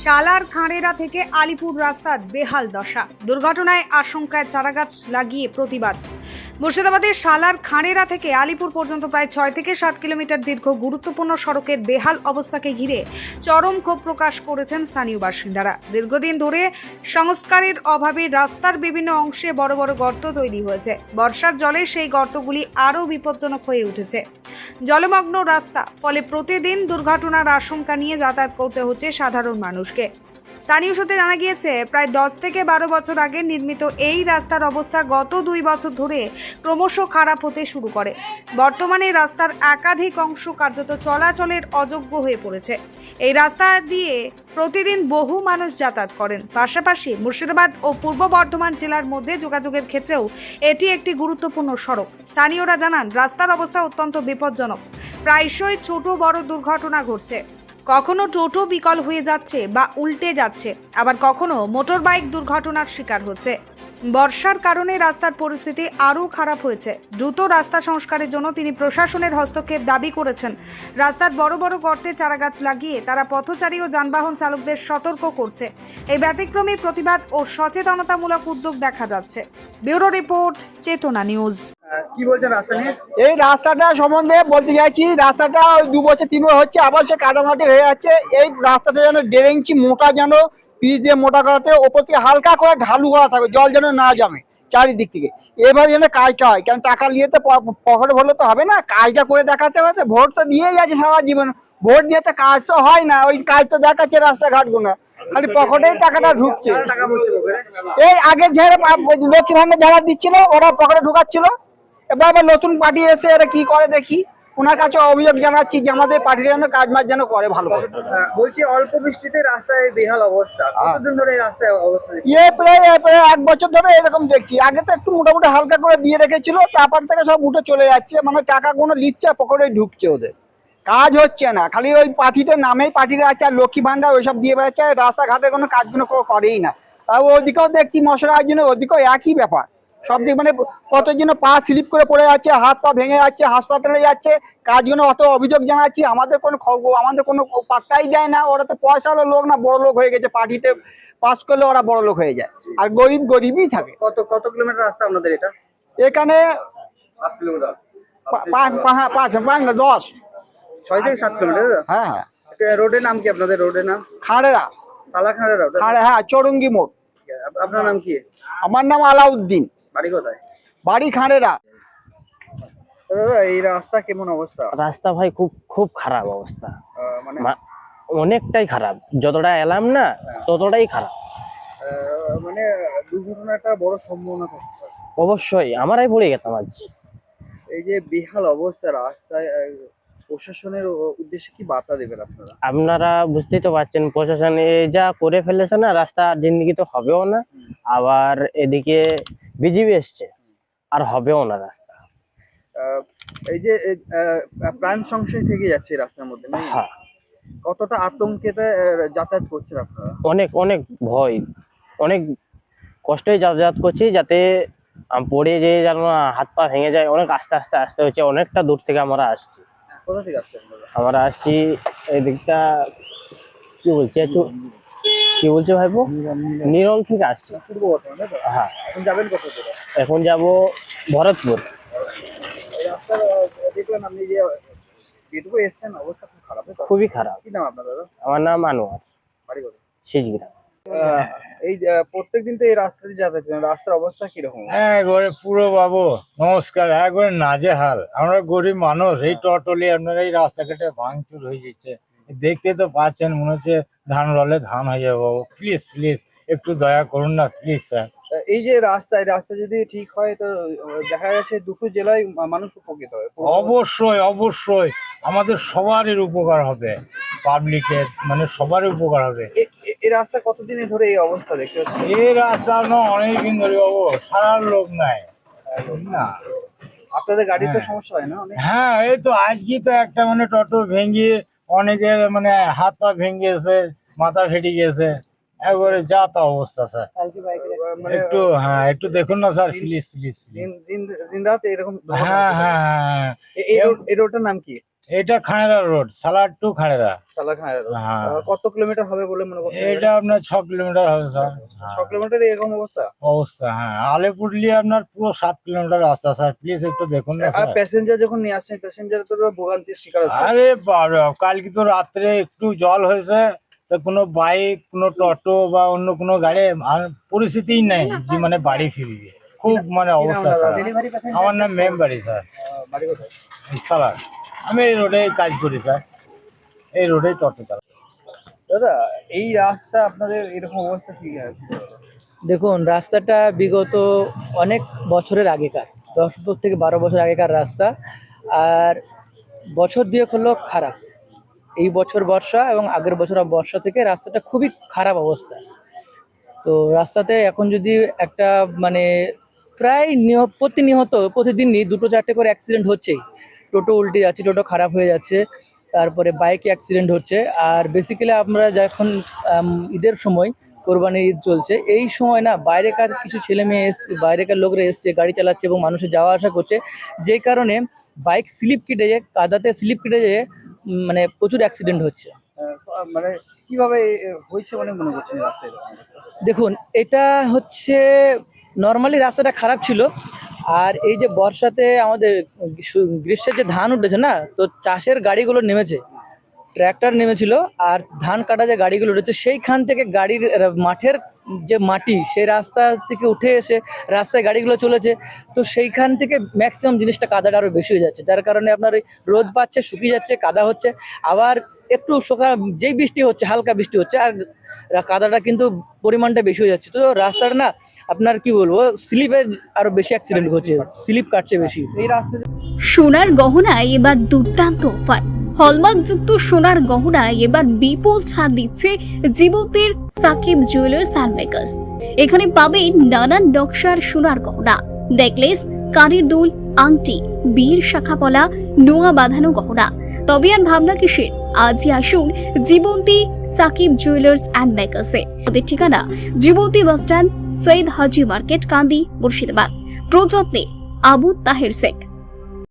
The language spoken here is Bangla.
শালার খাঁড়েরা থেকে আলিপুর রাস্তার বেহাল দশা, দুর্ঘটনায় আশঙ্কায় চারাগাছ লাগিয়ে প্রতিবাদ। মুর্শিদাবাদের শালার খাঁড়েরা থেকে আলিপুর পর্যন্ত প্রায় 6 থেকে 7 কিলোমিটার দীর্ঘ গুরুত্বপূর্ণ সড়কের বেহাল অবস্থাকে ঘিরে চরম ক্ষোভ প্রকাশ করেছেন স্থানীয় বাসিন্দারা। দীর্ঘদিন ধরে সংস্কারের অভাবে রাস্তার বিভিন্ন অংশে বড় বড় গর্ত তৈরি হয়েছে। বর্ষার জলে সেই গর্তগুলি আরও বিপজ্জনক হয়ে উঠেছে। জলমগ্ন রাস্তা, ফলে প্রতিদিন দুর্ঘটনার আশঙ্কা নিয়ে যাতায়াত করতে হচ্ছে সাধারণ মানুষকে। স্থানীয় সূত্রে জানা গিয়েছে, প্রায় 10 থেকে 12 বছর আগে নির্মিত এই রাস্তার অবস্থা গত 2 বছর ধরে ক্রমশ খারাপ হতে শুরু করে। বর্তমানে রাস্তার একাধিক অংশ কার্যত চলাচলের অযোগ্য হয়ে পড়েছে। এই রাস্তা দিয়ে প্রতিদিন বহু মানুষ যাতায়াত করেন। পাশাপাশি মুর্শিদাবাদ ও পূর্ব বর্ধমান জেলার মধ্যে যোগাযোগের ক্ষেত্রেও এটি একটি গুরুত্বপূর্ণ সড়ক। স্থানীয়রা জানান, রাস্তার অবস্থা অত্যন্ত বিপজ্জনক। প্রায়শই ছোট বড় দুর্ঘটনা ঘটছে। কখনো টোটো বিকল হয়ে যাচ্ছে বা উল্টে যাচ্ছে, আবার কখনো মোটর বাইক দুর্ঘটনার শিকার হচ্ছে। বর্ষার কারণে রাস্তার পরিস্থিতি আরও খারাপ হয়েছে। দ্রুত রাস্তা সংস্কারের জন্য তিনি প্রশাসনের হস্তক্ষেপ দাবি করেছেন। রাস্তার বড় বড় গর্তে চারাগাছ লাগিয়ে তারা পথচারী ও যানবাহন চালকদের সতর্ক করছে। এই ব্যতিক্রমী প্রতিবাদ ও সচেতনতামূলক উদ্যোগ দেখা যাচ্ছে। ব্যুরো রিপোর্ট, চেতনা নিউজ। কি বলছেন রাস্তা নিয়ে? এই রাস্তাটা সম্বন্ধে বলতে চাইছি, রাস্তাটা ওই 2 বছর 3 বছর হচ্ছে, আবার সে কাদামাটি হয়ে যাচ্ছে। এই রাস্তাটা যেন 1.5 ইঞ্চি মোটা, যেন পিচ দিয়ে মোটা করাতে ওপর থেকে হালকা করে ঢালু করা থাকবে, জল যেন না জমে চারিদিক থেকে। এভাবে যেন কাজটা হয়, কারণ টাকা নিয়ে তো পকেটে ভরলে তো হবে না, কাজটা করে দেখাতে হবে। ভোট তো দিয়েই আছে সারা জীবন, ভোট দিয়ে তো কাজ তো হয় না, ওই কাজ তো দেখাচ্ছে রাস্তাঘাটগুলো, খালি পকেটেই টাকাটা ঢুকছে। টাকা বলছে লোকেরা? এই আগে যারা লক্ষ্মী ভান্ডার যারা দিচ্ছিল ওরা পকেটে ঢুকাচ্ছিল, এবার নতুন পার্টি এসে এরা কি করে দেখি। ওনার কাছে অভিযোগ জানাচ্ছি যে আমাদের পার্টির যেন কাজ মাজ যেন করে ভালো করে। বলছি অল্প বৃষ্টিতে রাস্তায় বেহাল অবস্থা, কতদিন ধরে এই রাস্তায় অবস্থা? প্রায় 1 বছর ধরে এরকম দেখছি। আগে তো একটু মোটামুটি হালকা করে দিয়ে রেখেছিল, তারপর থেকে সব উঠে চলে যাচ্ছে, মানে টাকা কোনো লিচ্ছে পকেটে ঢুকছে, ওদের কাজ হচ্ছে না। খালি ওই পার্টিতে নামেই পার্টিরা আছে, আর লক্ষ্মী ভান্ডার ওইসব দিয়ে বেড়াচ্ছে, রাস্তাঘাটের কোনো কাজগুলো করেই না। তাও ওদিকেও দেখছি মশলার জন্য, ওদিকেও একই ব্যাপার। সব দিক মানে কত যেন পা স্লিপ করে পড়ে যাচ্ছে, হাত পা ভেঙে যাচ্ছে, হাসপাতালে যাচ্ছে। কাজগুলো অত অভিযোগ জানাচ্ছি, আমাদের কোনো পাত্তাই দেয় না। ওরা তো পয়সাওয়ালা লোক না, বড় লোক হয়ে গেছে, পার্টিতে পাস করলে ওরা বড় লোক হয়ে যায়, আর গরিব গরিবই থাকে। কত কিলোমিটার রাস্তা আপনাদের এটা? এখানে 8 কিলোমিটার, 10। 6 থেকে 7 কিলোমিটার। হ্যাঁ হ্যাঁ। রোডের নাম কি আপনাদের? রোডের নাম খাঁড়েরা। শালা খাঁড়েরা? হ্যাঁ, চৌরঙ্গি মোড়। আপনার নাম কি? আমার নাম আলাউদ্দিন, বাড়ি কোথায়? বাড়ি খাঁড়েরা। দাদা, এই রাস্তা কেমন অবস্থা? রাস্তা ভাই খুব খুব খারাপ অবস্থা, মানে অনেকটাই খারাপ। যতটা এলাম না ততটাই খারাপ। মানে দুর্ঘটনার একটা বড় সম্ভাবনা থাকছে। অবশ্যই আমরাই পড়ে গেতাম আজ। এই যে বেহাল অবস্থা রাস্তায়, প্রশাসনের উদ্দেশ্যে কি বার্তা দেবেন আপনারা? আপনারা বুঝতেই তো পারছেন, প্রশাসন যা করে ফেলেছে না, রাস্তা জিন্দিগি তো হবেও না। আবার এদিকে বিজিবি এসছে, আর হবেও না রাস্তা। এই যে প্রাণ সংশয় থেকে যাচ্ছে এই রাস্তার মধ্যে, নাকি? হ্যাঁ, কতটা আতঙ্কেতে যাতায়াত করছেন আপনারা? অনেক অনেক ভয়, অনেক কষ্টই যাতায়াত করছি, যাতে পড়ে যে যেন হাত পা ভেঙে যায়। অনেক আস্তে আস্তে আসতে হচ্ছে, অনেকটা দূর থেকে আমরা আসছি। কোথা থেকে আসছেন আপনারা? আমরা আসছি এই দিকটা, কি বলছে ভাইপো, নিরল থেকে আসছি। পূর্ব বর্ধমান, তাই তো? হ্যাঁ। এখন যাবেন কত দূরে? এখন যাব ভরতপুর। এই রাস্তার দেখলেন আপনি যে যেটুকু এসছেন, অবস্থা খুব খারাপ, তাই তো? খুবই খারাপ। কি নাম আপনার দাদা? আমার নাম আনোয়ার, বাড়ি কোথায়? সিজগ্রাম। এই প্রত্যেকদিন তো এই রাস্তা দিয়ে যাতায়াত করেন, রাস্তার অবস্থা কিরকম? একবারে পুরো বাবু নমস্কার, একবারে নাজেহাল। আমরা গরিব মানুষ, এই টটলি আপনার এই রাস্তাঘাটে ভাঙচুর হয়ে যাচ্ছে, দেখতে তো পাচ্ছেন, মনে হচ্ছে ধান রলে ধান হয়ে যাবে। বাবু প্লিজ প্লিজ একটু দয়া করুন না, প্লিজ স্যার। এই যে এই রাস্তা যদি ঠিক হয়, তো দেখা যাচ্ছে দুটো জেলায় মানুষ উপকৃত হয়। অবশ্যই অবশ্যই আমাদের সবারই উপকার হবে, পাবলিকের মানে সবারই উপকার হবে। এই রাস্তা কতদিন ধরে এই অবস্থা দেখতে হচ্ছে? এই রাস্তা না অনেকদিন ধরে বাবু, সারার লোক নাই না। আপনাদের গাড়ির তো হ্যাঁ। সমস্যা হয় না অনেক? হ্যাঁ, এই তো আজকে তো একটা মানে টোটো ভেঙে অনেকের মানে হাত পা ভেঙে গেছে, মাথা ফেটে গেছে, একবারে যা তা অবস্থা স্যার। মানে একটু হ্যাঁ একটু দেখুন না স্যার, প্লিজ প্লিজ প্লিজ। দিন রাত এরকম? হ্যাঁ হ্যাঁ হ্যাঁ। এই রোডটার নাম কি? এটা খানেরা রোড, সালার টু খানেরা। সালাখানের road। হ্যাঁ। কত কিলোমিটার হবে বলে মনে করছেন? এটা আপনার 6 কিলোমিটার হবে স্যার। 6 কিলোমিটার এরকম অবস্থা? অবস্থা, হ্যাঁ। আলিপুরলি আপনার পুরো 7 কিলোমিটার রাস্তা স্যার, প্লিজ একটু দেখুন না আর স্যার। প্যাসেঞ্জার যখন নিয়ে আসছেন, প্যাসেঞ্জার তো ভোগান্তির শিকার হচ্ছে। আরে বাবা, কালকে তো রাত্রে একটু জল হয়েছে, তো কোনো বাইক, কোনো টোটো বা অন্য কোনো গাড়ি আর পরিস্থিতিই নাই যে মানে বাড়ি ফিরবে। খুব মানে অবস্থা খারাপ। আমার নাম মেম্বারি স্যার, বাড়ি কোথায়? সালার। আমি এই রোডে কাজ করি স্যার, এই রোডে টোটো চালাই। দাদা, এই রাস্তা আপনাদের এরকম অবস্থা কি আছে? দেখুন, রাস্তাটা বিগত অনেক বছরের আগেকার, 10 থেকে 12 বছর আগেকার রাস্তা। আর বছর দুয়েক হলো খারাপ। এই বছর বর্ষা এবং আগের বছর বর্ষা থেকে রাস্তাটা খুবই খারাপ অবস্থা। তো রাস্তাতে এখন যদি একটা মানে প্রায় প্রতিদিনই 2-4টে করে অ্যাক্সিডেন্ট হচ্ছেই। টোটো উল্টে যাচ্ছে, টোটো খারাপ হয়ে যাচ্ছে, তারপরে বাইকে অ্যাক্সিডেন্ট হচ্ছে। আর বেসিক্যালি আমরা যখন ঈদের সময়, কোরবানি ঈদ চলছে, এই সময় না বাইরেকার কিছু ছেলে মেয়ে এসছে, বাইরেকার লোকরা এসছে, গাড়ি চালাচ্ছে এবং মানুষের যাওয়া আসা করছে, যেই কারণে বাইক স্লিপ কেটে যায়, কাদাতে স্লিপ কেটে যায়, মানে প্রচুর অ্যাক্সিডেন্ট হচ্ছে। মানে কিভাবে হয়েছে মানে মনে করছেন এই রাস্তা এরকম অবস্থা? দেখুন, এটা হচ্ছে নর্মালি রাস্তাটা খারাপ ছিল। আর এই যে বর্ষাতে আমাদের গ্রীষ্মের যে ধান উঠেছে না, তো চাষের গাড়িগুলো নেমেছে, ট্র্যাক্টর নেমেছিল, আর ধান কাটা যে গাড়িগুলো উঠেছে সেইখান থেকে গাড়ির মাঠের যে মাটি, সেই রাস্তা থেকে উঠে এসে রাস্তায় গাড়িগুলো চলেছে। তো সেইখান থেকে ম্যাক্সিমাম জিনিসটা কাদাটা আরও বেশি হয়ে যাচ্ছে, যার কারণে আপনার ওই রোদ পাচ্ছে, শুকিয়ে যাচ্ছে, কাদা হচ্ছে। আবার একটু যেই বৃষ্টি হচ্ছে, হালকা বৃষ্টি হচ্ছে, আর কাদাটা কিন্তু পরিমাণটা বেশি হয়ে যাচ্ছে। তো রাস্তাটা না আপনার কি বলবো, স্লিপের আরো বেশি অ্যাক্সিডেন্ট হচ্ছে, স্লিপ কাটছে বেশি। এই রাস্তা সোনার গহনায় এবার দুর্দান্ত অফার। হলমার্কযুক্ত সোনার গহনায় এবার বিপুল ছাড় দিচ্ছে জীবন্তীর সাকিব জুয়েলার্স অ্যান্ড মেকার্স। এখানে পাবেন নানান নকশার সোনার গহনা, নেকলেস, কানের দুল, আংটি, বীর শাখাপলা, নোয়া বাঁধানো গহনা। তবে আর ভাবনা কিসের, আজই আসুন জীবন্তী সাকিব জুয়েলার্স অ্যান্ড মেকার্সে। ওদের ঠিকানা জীবন্তী বাসস্ট্যান্ড, সৈয়দ হাজি মার্কেট, কান্দি, মুর্শিদাবাদ। প্রযত্নে আবু তাহের শেখ।